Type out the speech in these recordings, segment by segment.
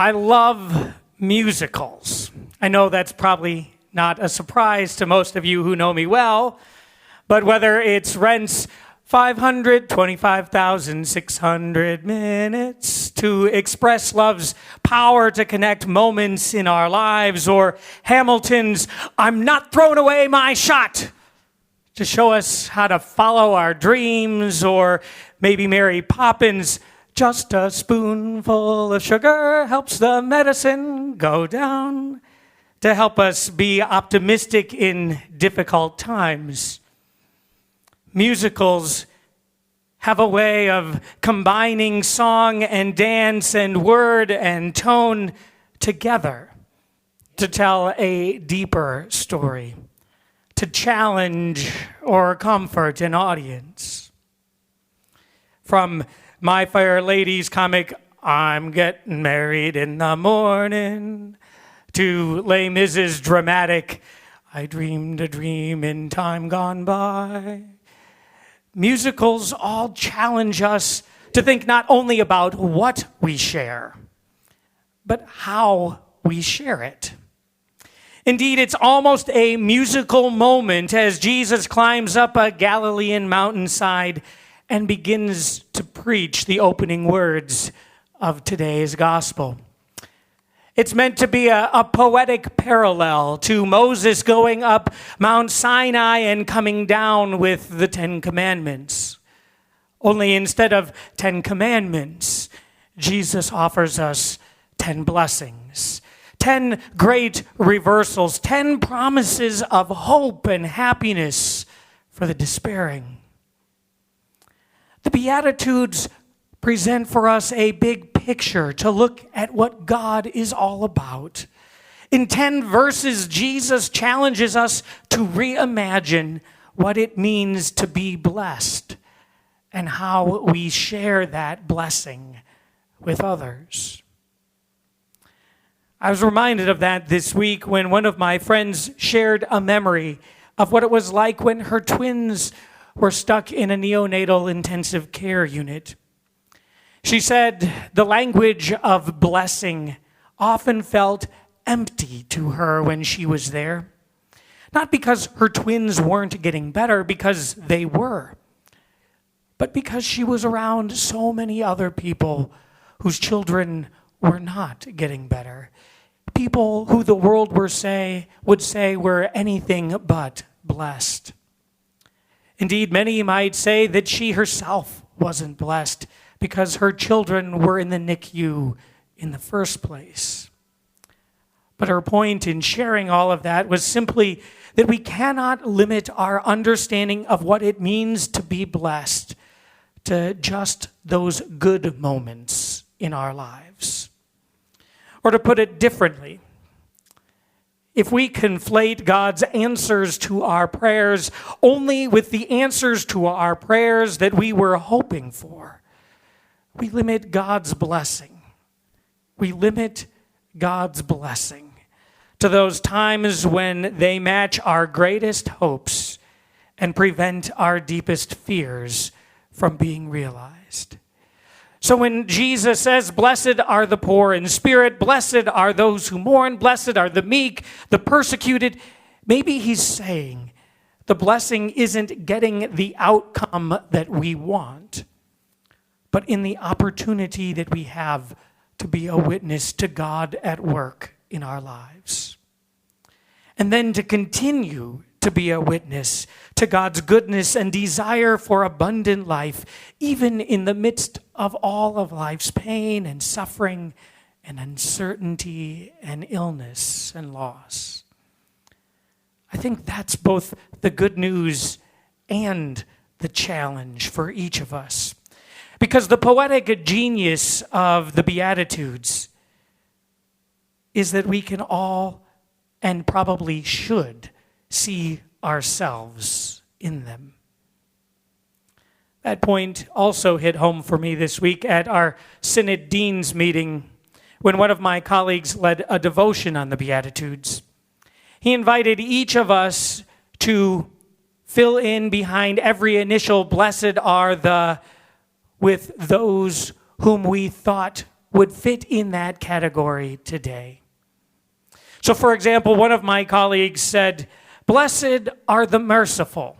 I love musicals. I know that's probably not a surprise to most of you who know me well, but whether it's Rent's 525,600 minutes to express love's power to connect moments in our lives, or Hamilton's I'm not throwing away my shot to show us how to follow our dreams, or maybe Mary Poppins' just a spoonful of sugar helps the medicine go down, to help us be optimistic in difficult times. Musicals have a way of combining song and dance and word and tone together to tell a deeper story, to challenge or comfort an audience. From My Fair Lady's comic, I'm getting married in the morning, to Les Mis' dramatic, I dreamed a dream in time gone by. Musicals all challenge us to think not only about what we share, but how we share it. Indeed, it's almost a musical moment as Jesus climbs up a Galilean mountainside and begins to preach the opening words of today's gospel. It's meant to be a poetic parallel to Moses going up Mount Sinai and coming down with the 10 Commandments. Only instead of 10 commandments, Jesus offers us 10 blessings, 10 great reversals, 10 promises of hope and happiness for the despairing. The Beatitudes present for us a big picture to look at what God is all about. In 10 verses, Jesus challenges us to reimagine what it means to be blessed and how we share that blessing with others. I was reminded of that this week when one of my friends shared a memory of what it was like when her twins were stuck in a neonatal intensive care unit. She said the language of blessing often felt empty to her when she was there. Not because her twins weren't getting better, because they were, but because she was around so many other people whose children were not getting better. People who the world would say were anything but blessed. Indeed, many might say that she herself wasn't blessed because her children were in the NICU in the first place. But her point in sharing all of that was simply that we cannot limit our understanding of what it means to be blessed to just those good moments in our lives. Or to put it differently, if we conflate God's answers to our prayers only with the answers to our prayers that we were hoping for, we limit God's blessing. We limit God's blessing to those times when they match our greatest hopes and prevent our deepest fears from being realized. So when Jesus says, "Blessed are the poor in spirit, blessed are those who mourn, blessed are the meek, the persecuted," maybe he's saying the blessing isn't getting the outcome that we want, but in the opportunity that we have to be a witness to God at work in our lives. And then to continue to be a witness to God's goodness and desire for abundant life, even in the midst of all of life's pain and suffering and uncertainty and illness and loss. I think that's both the good news and the challenge for each of us. Because the poetic genius of the Beatitudes is that we can all, and probably should, see ourselves in them. That point also hit home for me this week at our Synod Deans meeting when one of my colleagues led a devotion on the Beatitudes. He invited each of us to fill in behind every initial "blessed are the," with those whom we thought would fit in that category today. So, for example, one of my colleagues said, "Blessed are the merciful,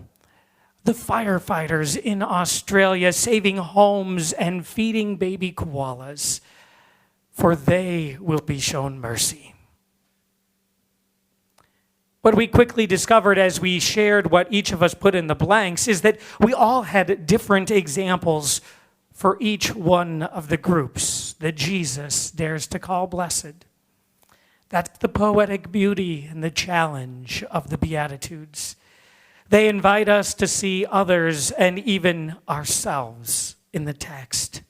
the firefighters in Australia saving homes and feeding baby koalas, for they will be shown mercy." What we quickly discovered as we shared what each of us put in the blanks is that we all had different examples for each one of the groups that Jesus dares to call blessed. That's the poetic beauty and the challenge of the Beatitudes. They invite us to see others and even ourselves in the text.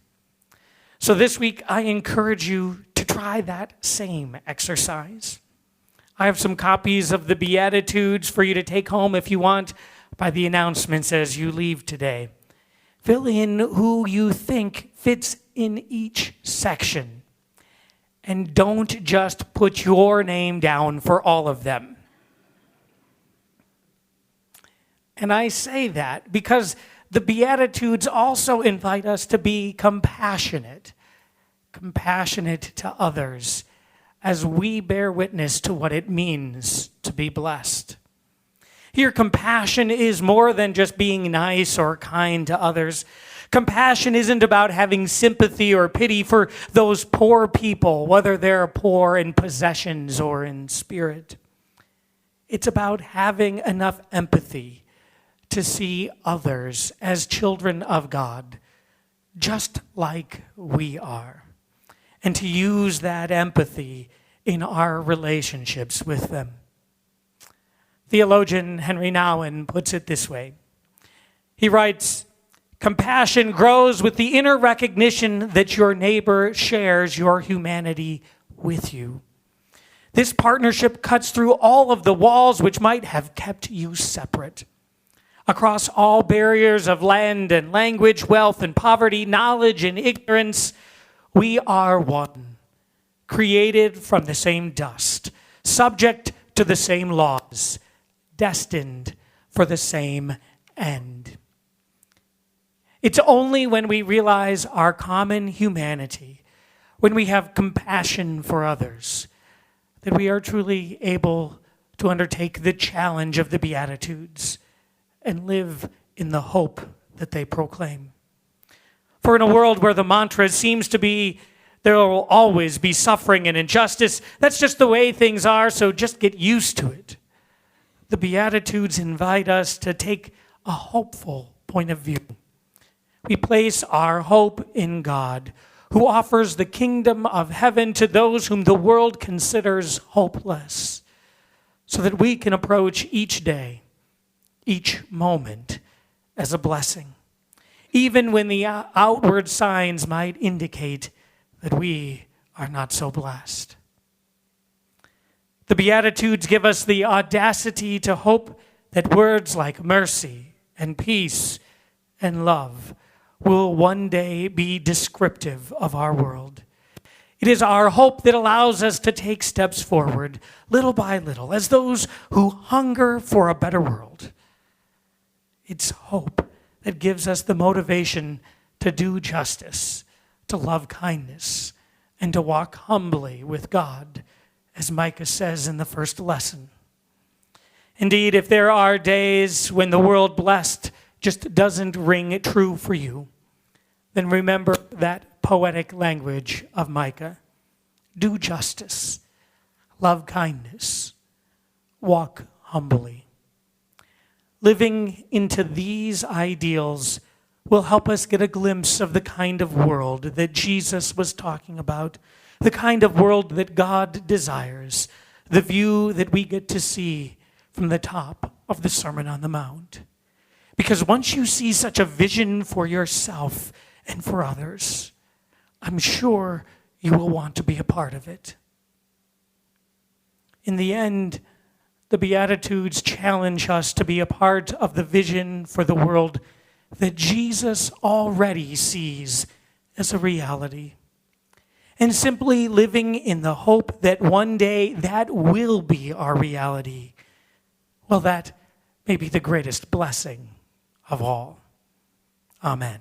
So this week, I encourage you to try that same exercise. I have some copies of the Beatitudes for you to take home if you want by the announcements as you leave today. Fill in who you think fits in each section. And don't just put your name down for all of them. And I say that because the Beatitudes also invite us to be compassionate to others as we bear witness to what it means to be blessed. Here, compassion is more than just being nice or kind to others. Compassion isn't about having sympathy or pity for those poor people, whether they're poor in possessions or in spirit. It's about having enough empathy to see others as children of God, just like we are, and to use that empathy in our relationships with them. Theologian Henry Nouwen puts it this way. He writes, "Compassion grows with the inner recognition that your neighbor shares your humanity with you. This partnership cuts through all of the walls which might have kept you separate. Across all barriers of land and language, wealth and poverty, knowledge and ignorance, we are one, created from the same dust, subject to the same laws, destined for the same end." It's only when we realize our common humanity, when we have compassion for others, that we are truly able to undertake the challenge of the Beatitudes and live in the hope that they proclaim. For in a world where the mantra seems to be, there will always be suffering and injustice, that's just the way things are, so just get used to it. The Beatitudes invite us to take a hopeful point of view. We place our hope in God, who offers the kingdom of heaven to those whom the world considers hopeless, so that we can approach each day, each moment, as a blessing, even when the outward signs might indicate that we are not so blessed. The Beatitudes give us the audacity to hope that words like mercy and peace and love will one day be descriptive of our world. It is our hope that allows us to take steps forward, little by little, as those who hunger for a better world. It's hope that gives us the motivation to do justice, to love kindness, and to walk humbly with God, as Micah says in the first lesson. Indeed, if there are days when the word blessed just doesn't ring true for you, then remember that poetic language of Micah. Do justice, love kindness, walk humbly. Living into these ideals will help us get a glimpse of the kind of world that Jesus was talking about, the kind of world that God desires, the view that we get to see from the top of the Sermon on the Mount. Because once you see such a vision for yourself and for others, I'm sure you will want to be a part of it. In the end, the Beatitudes challenge us to be a part of the vision for the world that Jesus already sees as a reality. And simply living in the hope that one day that will be our reality, well, that may be the greatest blessing of all. Amen.